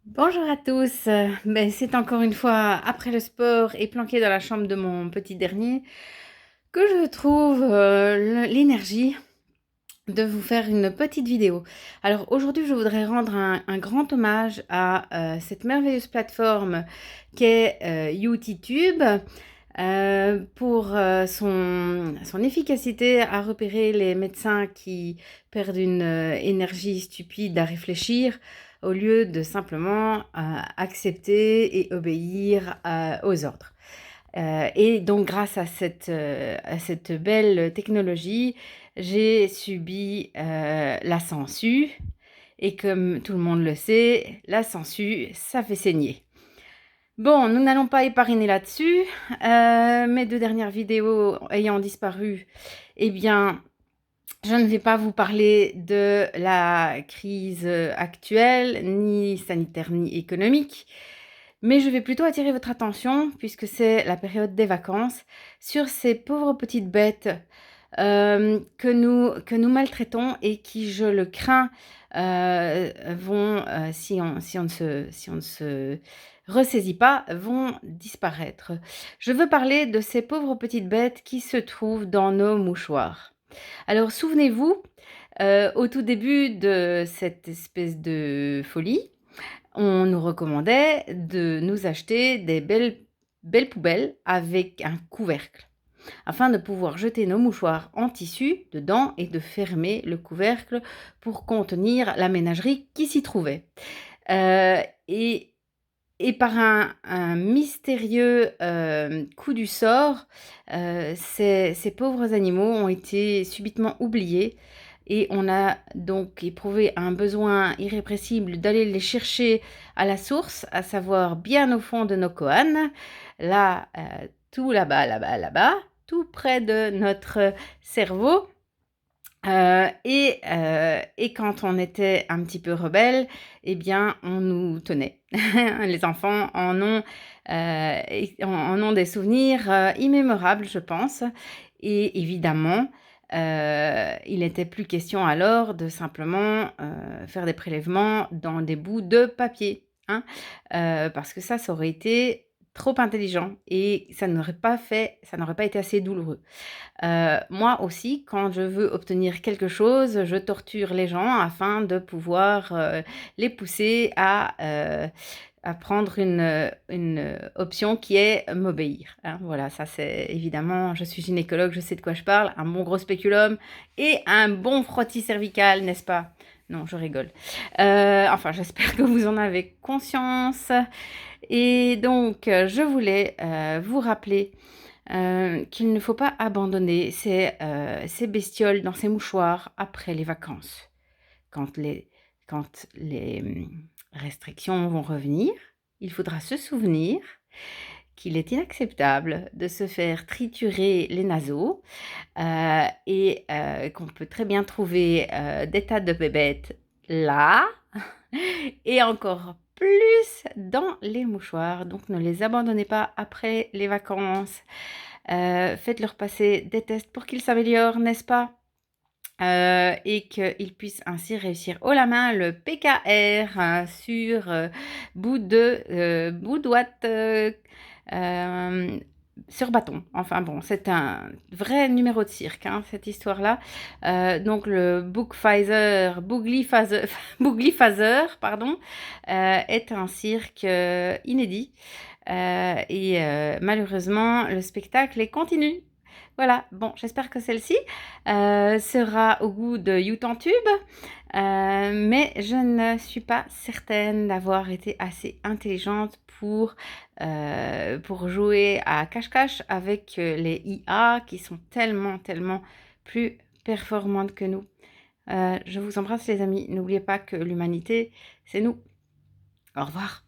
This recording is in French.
Bonjour à tous. C'est encore une fois après le sport et planqué dans la chambre de mon petit dernier que je trouve l'énergie de vous faire une petite vidéo. Alors aujourd'hui, je voudrais rendre un grand hommage à cette merveilleuse plateforme qu'est YouTitube pour son efficacité à repérer les médecins qui perdent une énergie stupide à réfléchir au lieu de simplement accepter et obéir aux ordres. Et donc grâce à cette belle technologie, j'ai subi la sangsue. Et comme tout le monde le sait, la sangsue, ça fait saigner. Bon, nous n'allons pas épargner là-dessus. Mes deux dernières vidéos ayant disparu, eh bien, je ne vais pas vous parler de la crise actuelle, ni sanitaire, ni économique, mais je vais plutôt attirer votre attention, puisque c'est la période des vacances, sur ces pauvres petites bêtes que nous maltraitons et qui, je le crains, vont, si on ne se ressaisit pas, vont disparaître. Je veux parler de ces pauvres petites bêtes qui se trouvent dans nos mouchoirs. Alors souvenez-vous, au tout début de cette espèce de folie, on nous recommandait de nous acheter des belles poubelles avec un couvercle, afin de pouvoir jeter nos mouchoirs en tissu dedans et de fermer le couvercle pour contenir la ménagerie qui s'y trouvait. Heu et et par un mystérieux, coup du sort, ces pauvres animaux ont été subitement oubliés et on a donc éprouvé un besoin irrépressible d'aller les chercher à la source, à savoir bien au fond de nos koans, là, tout là-bas, là-bas, là-bas, tout près de notre cerveau. Et quand on était un petit peu rebelle, eh bien, on nous tenait. Les enfants en ont des souvenirs, immémorables, je pense. Et évidemment, il n'était plus question alors de simplement, faire des prélèvements dans des bouts de papier, hein. Parce que ça aurait été trop intelligent et ça n'aurait pas été assez douloureux. Moi aussi, quand je veux obtenir quelque chose, je torture les gens afin de pouvoir, les pousser à prendre une option qui est m'obéir, hein. Voilà, ça c'est évidemment, je suis gynécologue, je sais de quoi je parle, un bon gros spéculum et un bon frottis cervical, n'est-ce pas? Non, je rigole. Enfin, j'espère que vous en avez conscience et donc je voulais, vous rappeler qu'il ne faut pas abandonner ces bestioles dans ces mouchoirs après les vacances. Quand les quand les, restrictions vont revenir, il faudra se souvenir qu'il est inacceptable de se faire triturer les naseaux, qu'on peut très bien trouver, des tas de bébêtes là et encore plus dans les mouchoirs. Donc ne les abandonnez pas après les vacances. Faites-leur passer des tests pour qu'ils s'améliorent, n'est-ce pas? Et qu'ils puissent ainsi réussir haut la main le PKR, sur, bout de doigt, hem, sur bâton. Enfin bon, c'est un vrai numéro de cirque, hein, cette histoire-là. Donc le Boogliephaser, pardon, est un cirque, inédit, malheureusement le spectacle est continu. Voilà, bon, j'espère que celle-ci, sera au goût de Youtantube, mais je ne suis pas certaine d'avoir été assez intelligente pour jouer à cache-cache avec, les IA qui sont tellement, tellement plus performantes que nous. Je vous embrasse les amis, n'oubliez pas que l'humanité, c'est nous. Au revoir.